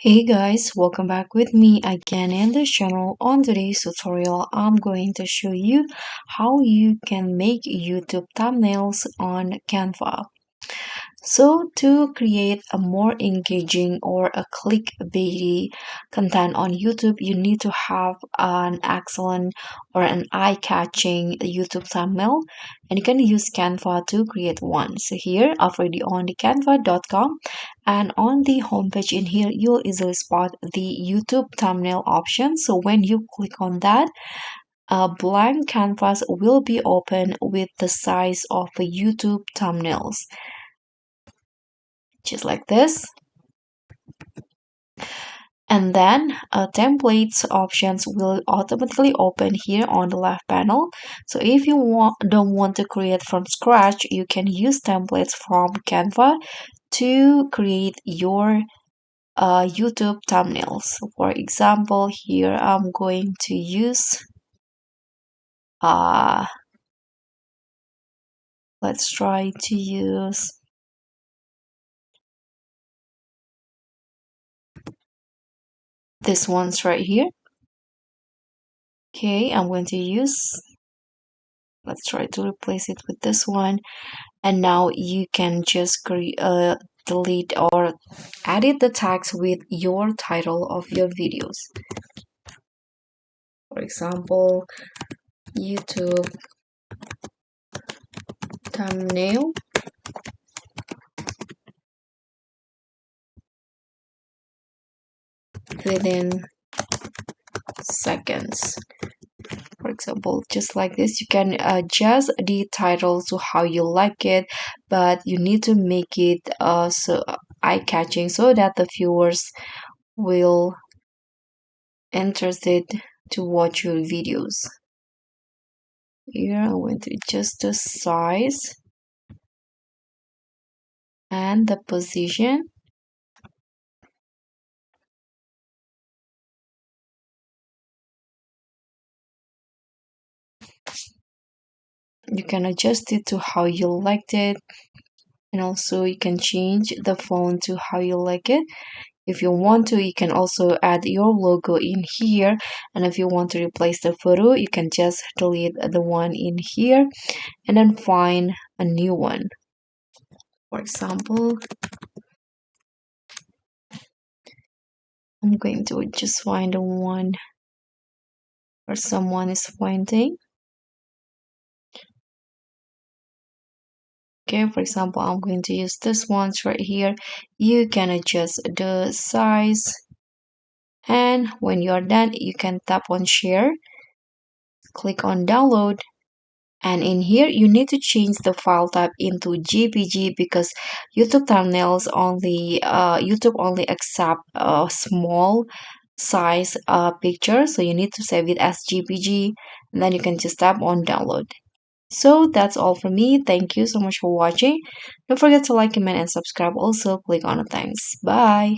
Hey guys, welcome back with me again in this channel. On today's tutorial, I'm going to show you how you can make YouTube thumbnails on Canva. So to create a more engaging or a clickbaity content on YouTube, you need to have an excellent or an eye-catching YouTube thumbnail, and you can use Canva to create one. So here, I've already on the canva.com, and on the homepage in here, you'll easily spot the YouTube thumbnail option. So when you click on that, a blank canvas will be open with the size of the YouTube thumbnails, just like this. And then templates options will automatically open here on the left panel. So if you don't want to create from scratch, you can use templates from Canva to create your YouTube thumbnails. For example, here I'm going to use uh, let's try to use this ones right here. Okay, I'm going to use, let's try to replace it with this one. And now you can just delete or edit the text with your title of your videos. For example, YouTube thumbnail within seconds. For example, just like this, you can adjust the title to how you like it, but you need to make it so eye-catching so that the viewers will interested to watch your videos. Here I'm going to adjust the size and the position. You can adjust it to how you liked it, and also you can change the font to how you like it. If you want to, you can also add your logo in here, and if you want to replace the photo, you can just delete the one in here and then find a new one. For example, I'm going to just find the one where someone is pointing. Okay, for example, I'm going to use this ones right here. You can adjust the size, and when you're done, you can tap on share, click on download, and in here you need to change the file type into JPG because YouTube only accept a small size picture, so you need to save it as JPG, and then you can just tap on download. So that's all from me. Thank you so much for watching. Don't forget to like, comment, and subscribe. Also, click on the thanks. Bye.